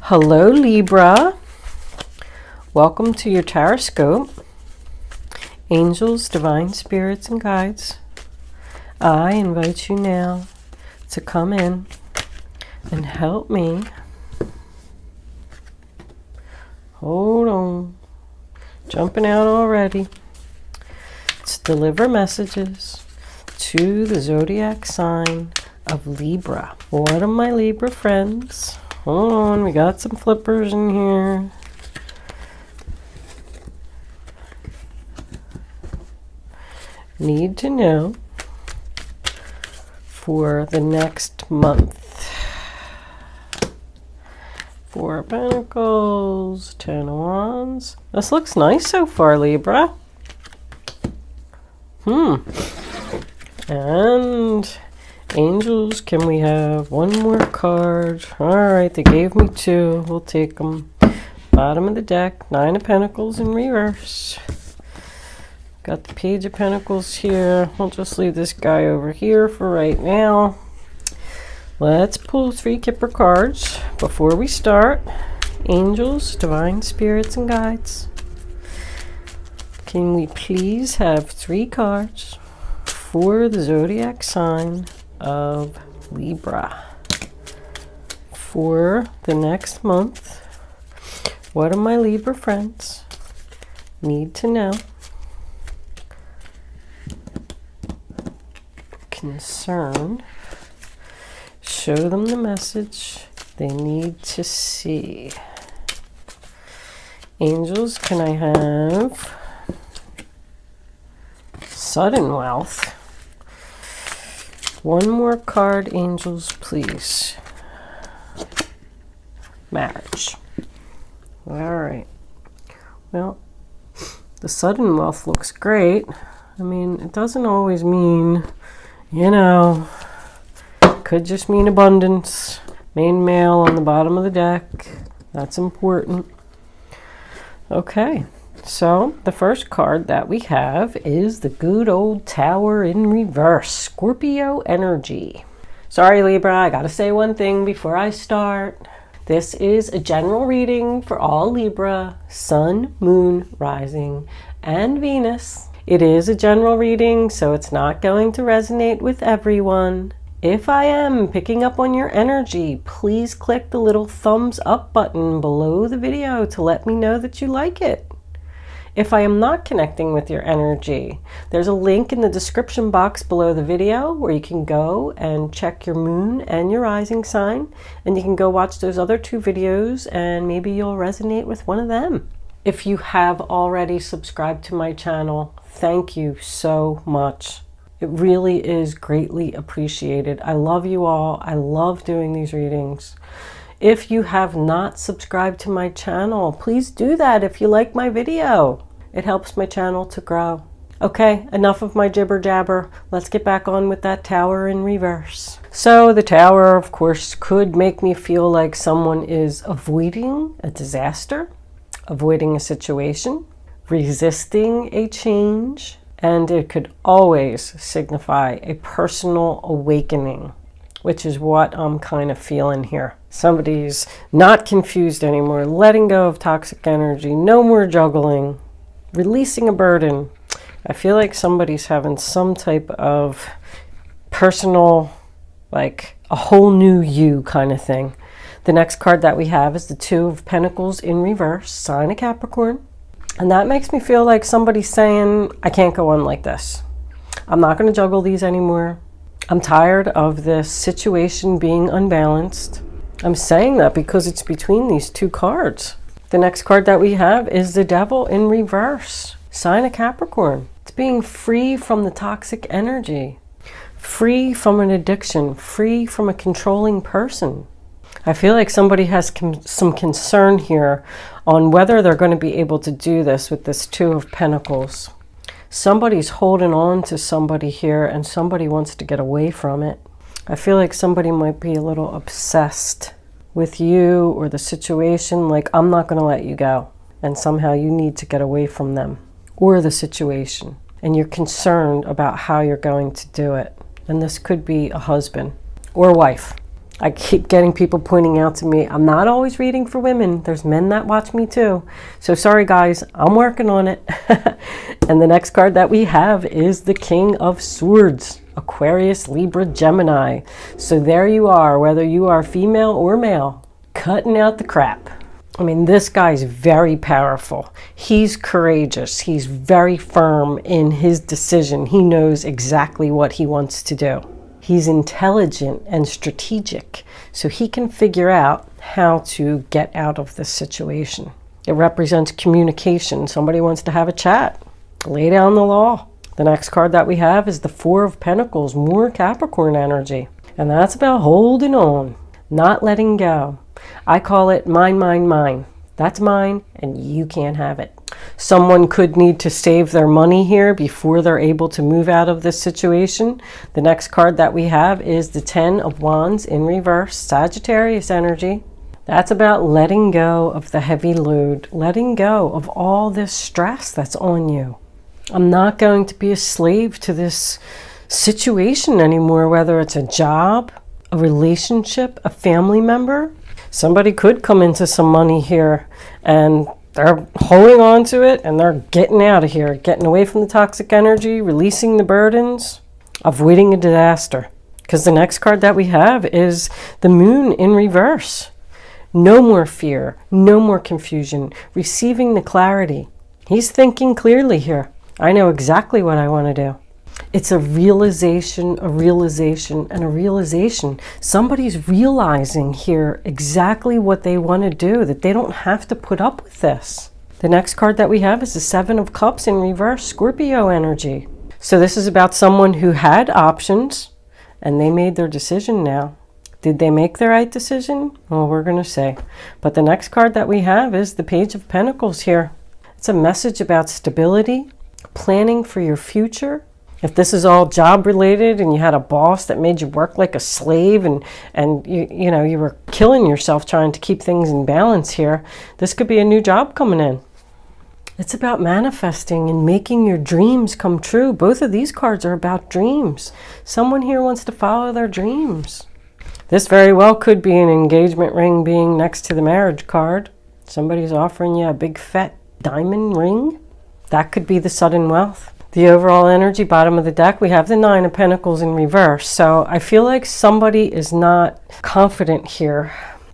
Hello Libra, welcome to your horoscope. Angels, divine spirits and guides, I invite you now to come in and help me. Hold on, jumping out already. To deliver messages to the zodiac sign of Libra. What of my Libra friends? Hold on, we got some flippers in here. Need to know for the next month. 4 of Pentacles, 10 of Wands. This looks nice so far, Libra. And angels, can we have one more card? All right, they gave me 2. We'll take them. Bottom of the deck, 9 of Pentacles in reverse. Got the Page of Pentacles here. We'll just leave this guy over here for right now. Let's pull 3 Kipper cards before we start. Angels, divine spirits and guides. Can we please have 3 cards for the zodiac sign of Libra for the next month? What do my Libra friends need to know? Concern. Show them the message they need to see. Angels, can I have sudden wealth? One more card, angels, please. Marriage. All right. Well, the sudden wealth looks great. I mean, it doesn't always mean, you know, could just mean abundance. Main male on the bottom of the deck. That's important. Okay. So, the first card that we have is the good old Tower in reverse, Scorpio energy. Sorry, Libra, I gotta say one thing before I start. This is a general reading for all Libra, Sun, Moon, Rising, and Venus. It is a general reading, so it's not going to resonate with everyone. If I am picking up on your energy, please click the little thumbs up button below the video to let me know that you like it. If I am not connecting with your energy, there's a link in the description box below the video where you can go and check your moon and your rising sign, and you can go watch those other 2 videos and maybe you'll resonate with one of them. If you have already subscribed to my channel, thank you so much. It really is greatly appreciated. I love you all. I love doing these readings. If you have not subscribed to my channel, please do that if you like my video. It helps my channel to grow. Okay, enough of my jibber jabber. Let's get back on with that Tower in reverse. So the Tower, of course, could make me feel like someone is avoiding a disaster, avoiding a situation, resisting a change, and it could always signify a personal awakening, which is what I'm kind of feeling here. Somebody's not confused anymore, letting go of toxic energy, no more juggling, releasing a burden. I feel like somebody's having some type of personal, like a whole new you kind of thing. The next card that we have is the 2 of Pentacles in reverse, sign of Capricorn. And that makes me feel like somebody's saying, I can't go on like this. I'm not going to juggle these anymore. I'm tired of this situation being unbalanced. I'm saying that because it's between these 2 cards. The next card that we have is the Devil in reverse, sign of Capricorn. It's being free from the toxic energy, free from an addiction, free from a controlling person. I feel like somebody has some concern here on whether they're going to be able to do this with this 2 of Pentacles. Somebody's holding on to somebody here and somebody wants to get away from it. I feel like somebody might be a little obsessed with you or the situation, like I'm not going to let you go. And somehow you need to get away from them or the situation. And you're concerned about how you're going to do it. And this could be a husband or wife. I keep getting people pointing out to me, I'm not always reading for women. There's men that watch me too. So sorry guys, I'm working on it. And the next card that we have is the King of Swords, Aquarius, Libra, Gemini. So there you are, whether you are female or male, cutting out the crap. I mean, this guy's very powerful. He's courageous. He's very firm in his decision. He knows exactly what he wants to do. He's intelligent and strategic, so he can figure out how to get out of this situation. It represents communication. Somebody wants to have a chat. Lay down the law. The next card that we have is the Four of Pentacles, more Capricorn energy. And that's about holding on, not letting go. I call it mine, mine, mine. That's mine, and you can't have it. Someone could need to save their money here before they're able to move out of this situation. The next card that we have is the Ten of Wands in reverse, Sagittarius energy. That's about letting go of the heavy load, letting go of all this stress that's on you. I'm not going to be a slave to this situation anymore, whether it's a job, a relationship, a family member. Somebody could come into some money here and they're holding on to it and they're getting out of here, getting away from the toxic energy, releasing the burdens, avoiding a disaster. Because the next card that we have is the Moon in reverse. No more fear, no more confusion, receiving the clarity. He's thinking clearly here. I know exactly what I want to do. It's a realization, and a realization. Somebody's realizing here exactly what they want to do, that they don't have to put up with this. The next card that we have is the Seven of Cups in reverse, Scorpio energy. So this is about someone who had options and they made their decision now. Did they make the right decision? Well, we're going to say. But the next card that we have is the Page of Pentacles here. It's a message about stability, planning for your future. If this is all job related and you had a boss that made you work like a slave and you were killing yourself trying to keep things in balance here, this could be a new job coming in. It's about manifesting and making your dreams come true. Both of these cards are about dreams. Someone here wants to follow their dreams. This very well could be an engagement ring being next to the marriage card. Somebody's offering you a big fat diamond ring. That could be the sudden wealth. The overall energy, bottom of the deck, we have the Nine of Pentacles in reverse. So I feel like somebody is not confident here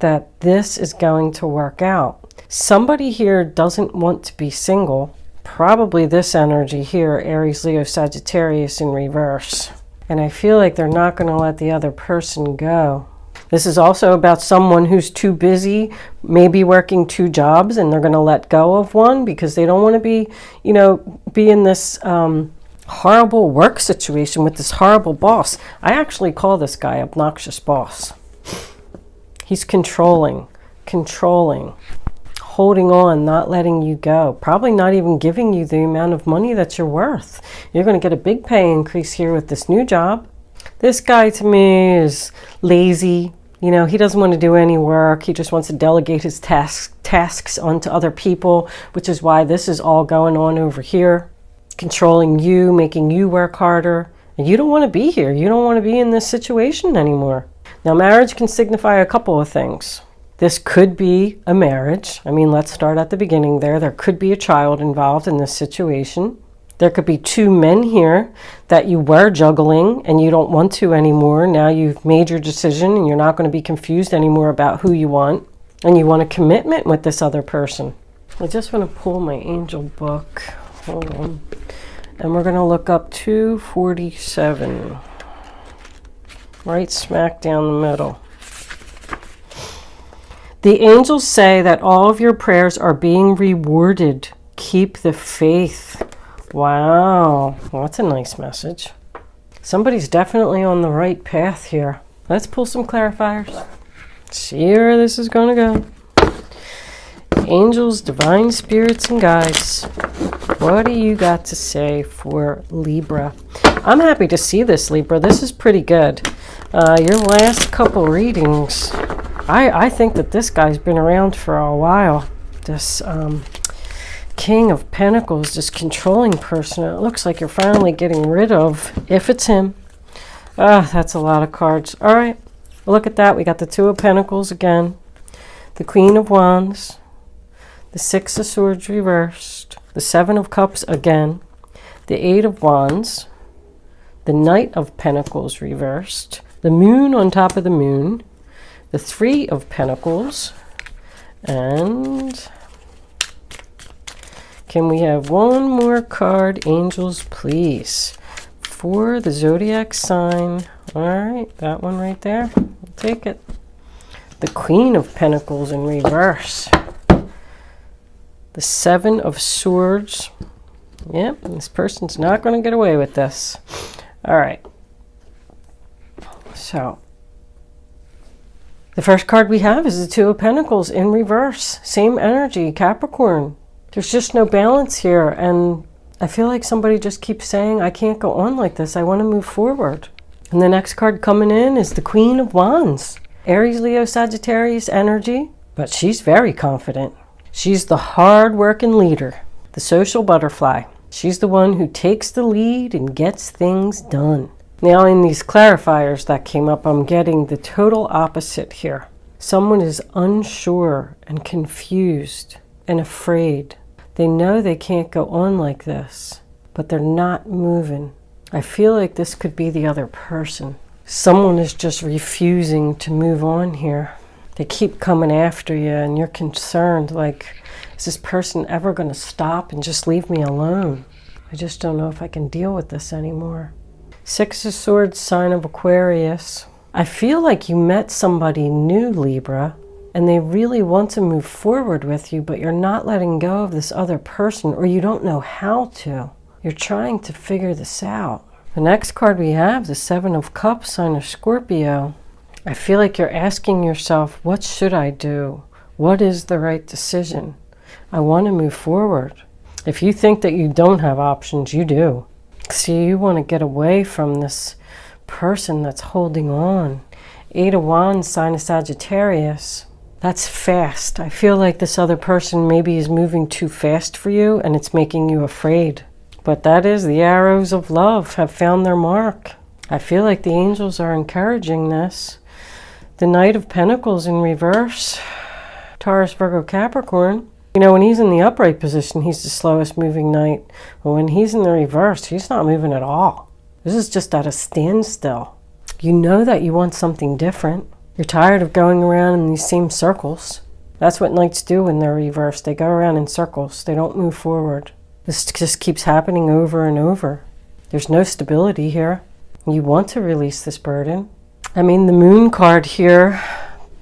that this is going to work out. Somebody here doesn't want to be single. Probably this energy here, Aries, Leo, Sagittarius in reverse. And I feel like they're not going to let the other person go. This is also about someone who's too busy, maybe working two jobs, and they're going to let go of one because they don't want to be in this horrible work situation with this horrible boss. I actually call this guy obnoxious boss. He's controlling, holding on, not letting you go, probably not even giving you the amount of money that you're worth. You're going to get a big pay increase here with this new job. This guy to me is lazy. He doesn't want to do any work. He just wants to delegate his tasks onto other people, which is why this is all going on over here. Controlling you, making you work harder. And you don't want to be here. You don't want to be in this situation anymore. Now, marriage can signify a couple of things. This could be a marriage. I mean, let's start at the beginning there. There could be a child involved in this situation. There could be two men here that you were juggling and you don't want to anymore. Now you've made your decision and you're not going to be confused anymore about who you want. And you want a commitment with this other person. I just want to pull my angel book. Hold on. And we're going to look up 247. Right smack down the middle. The angels say that all of your prayers are being rewarded. Keep the faith. Wow, well, that's a nice message. Somebody's definitely on the right path here. Let's pull some clarifiers. See where this is going to go. Angels, divine spirits, and guides. What do you got to say for Libra? I'm happy to see this, Libra. This is pretty good. Your last couple readings, I think that this guy's been around for a while. This King of Pentacles, this controlling person, it looks like you're finally getting rid of, if it's him. That's a lot of cards. All right, Look at that. We got the Two of Pentacles again, the Queen of Wands, the Six of Swords reversed, the Seven of Cups again, the Eight of Wands, the Knight of Pentacles reversed, the Moon on top of the Moon, the Three of Pentacles, and can we have one more card, angels, please, for the zodiac sign? All right, that one right there. We'll take it. The Queen of Pentacles in reverse. The Seven of Swords. Yep, this person's not going to get away with this. All right. So, the first card we have is the Two of Pentacles in reverse. Same energy, Capricorn. There's just no balance here, and I feel like somebody just keeps saying, I can't go on like this. I want to move forward. And the next card coming in is the Queen of Wands. Aries, Leo, Sagittarius energy, but she's very confident. She's the hard-working leader, the social butterfly. She's the one who takes the lead and gets things done. Now, in these clarifiers that came up, I'm getting the total opposite here. Someone is unsure and confused and afraid. They know they can't go on like this, but they're not moving. I feel like this could be the other person. Someone is just refusing to move on here. They keep coming after you and you're concerned, like, is this person ever going to stop and just leave me alone? I just don't know if I can deal with this anymore. Six of Swords, sign of Aquarius. I feel like you met somebody new, Libra, and they really want to move forward with you, but you're not letting go of this other person, or you don't know how to. You're trying to figure this out. The next card we have, the Seven of Cups, sign of Scorpio. I feel like you're asking yourself, what should I do? What is the right decision? I want to move forward. If you think that you don't have options, you do. See, you want to get away from this person that's holding on. Eight of Wands, sign of Sagittarius. That's fast. I feel like this other person maybe is moving too fast for you and it's making you afraid. But that is the arrows of love have found their mark. I feel like the angels are encouraging this. The Knight of Pentacles in reverse. Taurus, Virgo, Capricorn. You know, when he's in the upright position, he's the slowest moving knight. But when he's in the reverse, he's not moving at all. This is just at a standstill. You know that you want something different. You're tired of going around in these same circles. That's what knights do when they're reversed. They go around in circles. They don't move forward. This just keeps happening over and over. There's no stability here. You want to release this burden. I mean, the Moon card here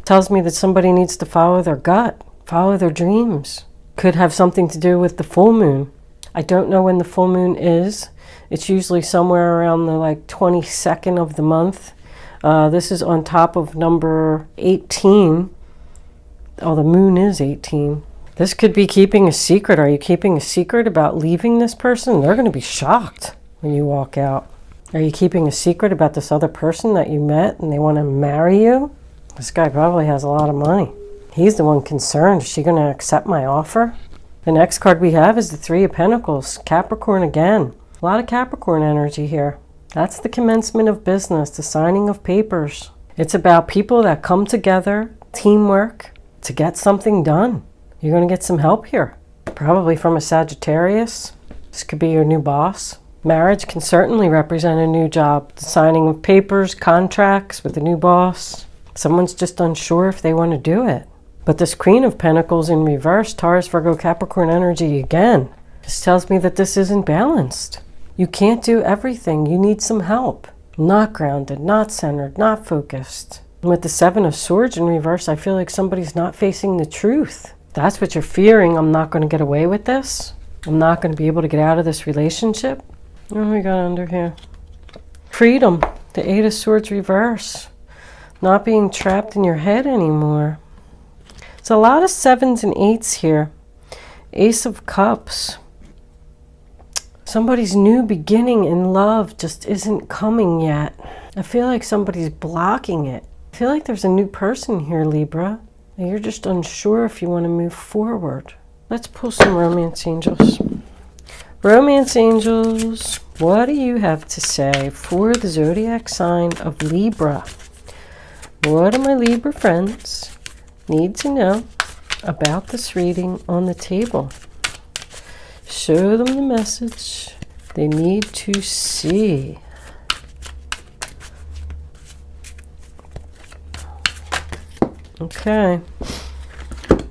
tells me that somebody needs to follow their gut, follow their dreams. Could have something to do with the full moon. I don't know when the full moon is. It's usually somewhere around the 22nd of the month. This is on top of number 18. Oh, the moon is 18. This could be keeping a secret. Are you keeping a secret about leaving this person? They're going to be shocked when you walk out. Are you keeping a secret about this other person that you met and they want to marry you? This guy probably has a lot of money. He's the one concerned. Is she going to accept my offer? The next card we have is the Three of Pentacles, Capricorn again. A lot of Capricorn energy here. That's the commencement of business, the signing of papers. It's about people that come together, teamwork, to get something done. You're going to get some help here, probably from a Sagittarius. This could be your new boss. Marriage can certainly represent a new job, the signing of papers, contracts with a new boss. Someone's just unsure if they want to do it. But this Queen of Pentacles in reverse, Taurus, Virgo, Capricorn energy again. This tells me that this isn't balanced. You can't do everything. You need some help. Not grounded, not centered, not focused. And with the Seven of Swords in reverse, I feel like somebody's not facing the truth. That's what you're fearing. I'm not going to get away with this. I'm not going to be able to get out of this relationship. What do we got under here? Freedom. The Eight of Swords reverse. Not being trapped in your head anymore. It's a lot of sevens and eights here. Ace of Cups. Somebody's new beginning in love just isn't coming yet. I feel like somebody's blocking it. I feel like there's a new person here, Libra. And you're just unsure if you want to move forward. Let's pull some romance angels. Romance angels, what do you have to say for the zodiac sign of Libra? What do my Libra friends need to know about this reading on the table? Show them the message they need to see. Okay.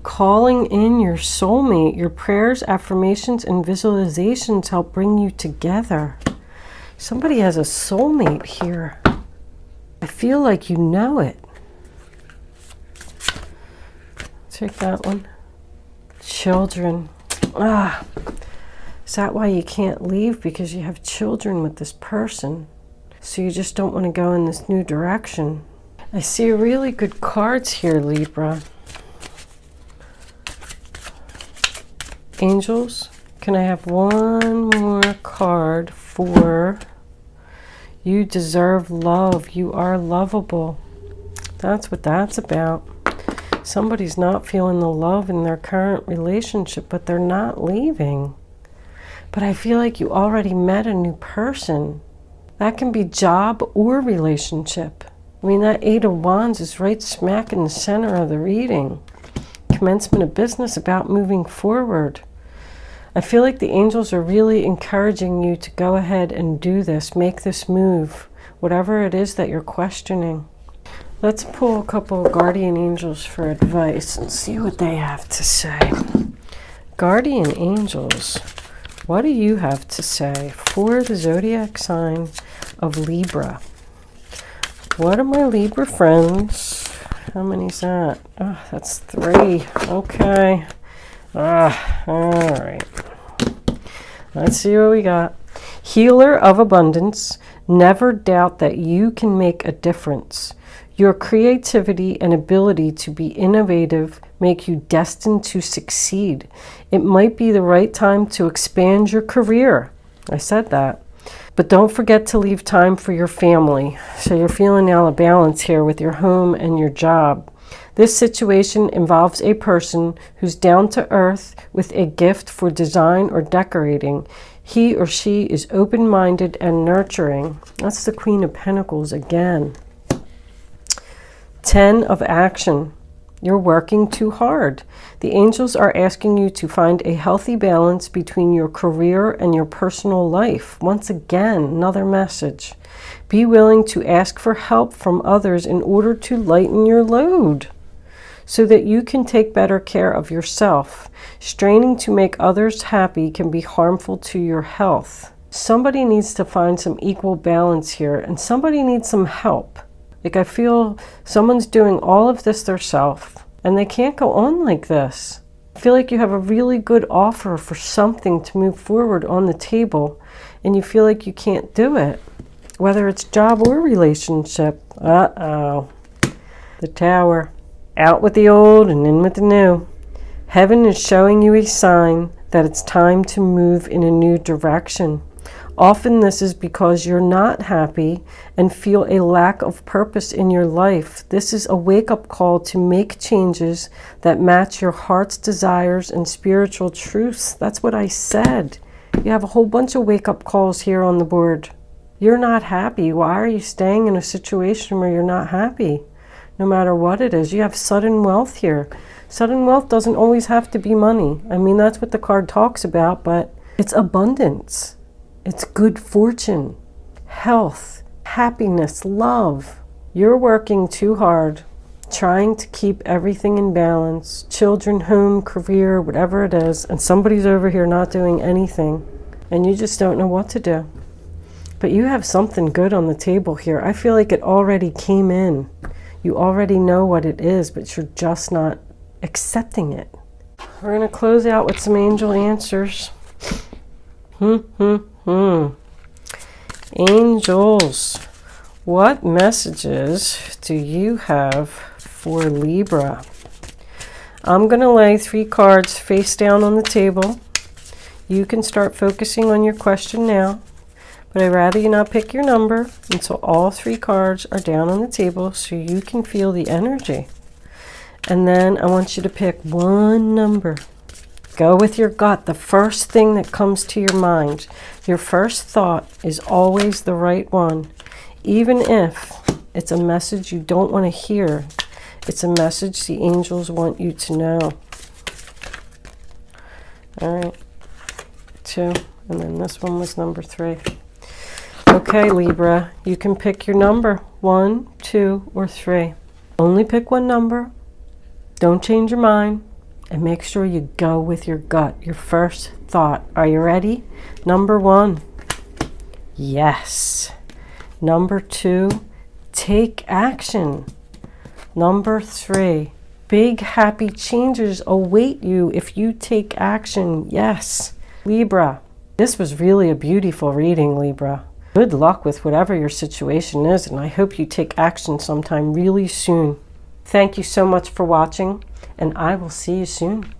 Calling in your soulmate. Your prayers, affirmations, and visualizations help bring you together. Somebody has a soulmate here. I feel like you know it. Take that one. Children. Is that why you can't leave? Because you have children with this person. So you just don't want to go in this new direction. I see really good cards here, Libra. Angels, can I have one more card for you deserve love. You are lovable. That's what that's about. Somebody's not feeling the love in their current relationship, but they're not leaving. But I feel like you already met a new person. That can be job or relationship. I mean, that Eight of Wands is right smack in the center of the reading. Commencement of business, about moving forward. I feel like the angels are really encouraging you to go ahead and do this, make this move, whatever it is that you're questioning. Let's pull a couple of guardian angels for advice and see what they have to say. Guardian angels, what do you have to say for the zodiac sign of Libra? What are my Libra friends? How many is that? Oh, that's 3. Okay. All right. Let's see what we got. Healer of abundance. Never doubt that you can make a difference. Your creativity and ability to be innovative make you destined to succeed. It might be the right time to expand your career. I said that. But don't forget to leave time for your family. So you're feeling out of balance here with your home and your job. This situation involves a person who's down to earth with a gift for design or decorating. He or she is open-minded and nurturing. That's the Queen of Pentacles again. 10 of action. You're working too hard. The angels are asking you to find a healthy balance between your career and your personal life. Once again, another message. Be willing to ask for help from others in order to lighten your load so that you can take better care of yourself. Straining to make others happy can be harmful to your health. Somebody needs to find some equal balance here, and somebody needs some help. Like, I feel someone's doing all of this themselves, and they can't go on like this. I feel like you have a really good offer for something to move forward on the table, and you feel like you can't do it, whether it's job or relationship. Uh-oh. The Tower. Out with the old and in with the new. Heaven is showing you a sign that it's time to move in a new direction. Often this is because you're not happy and feel a lack of purpose in your life. This is a wake-up call to make changes that match your heart's desires and spiritual truths. That's what I said. You have a whole bunch of wake-up calls here on the board. You're not happy. Why are you staying in a situation where you're not happy? No matter what it is. You have sudden wealth here. Sudden wealth doesn't always have to be money. I mean, that's what the card talks about, but it's abundance. It's good fortune, health, happiness, love. You're working too hard, trying to keep everything in balance, children, home, career, whatever it is, and somebody's over here not doing anything, and you just don't know what to do. But you have something good on the table here. I feel like it already came in. You already know what it is, but you're just not accepting it. We're going to close out with some angel answers. Angels, what messages do you have for Libra? I'm going to lay 3 cards face down on the table. You can start focusing on your question now, but I'd rather you not pick your number until all 3 cards are down on the table so you can feel the energy. And then I want you to pick one number. Go with your gut, the first thing that comes to your mind. Your first thought is always the right one, even if It's a message you don't want to hear. It's a message the angels want you to know. All right. 2. And then this one was number 3. Okay, Libra, you can pick your number. 1, 2, or 3. Only pick one number. Don't change your mind. And make sure you go with your gut, your first thought. Are you ready? Number 1. Yes. Number 2. Take action. Number 3. Big happy changes await you if you take action. Yes. Libra, this was really a beautiful reading, Libra. Good luck with whatever your situation is, and I hope you take action sometime really soon. Thank you so much for watching, and I will see you soon.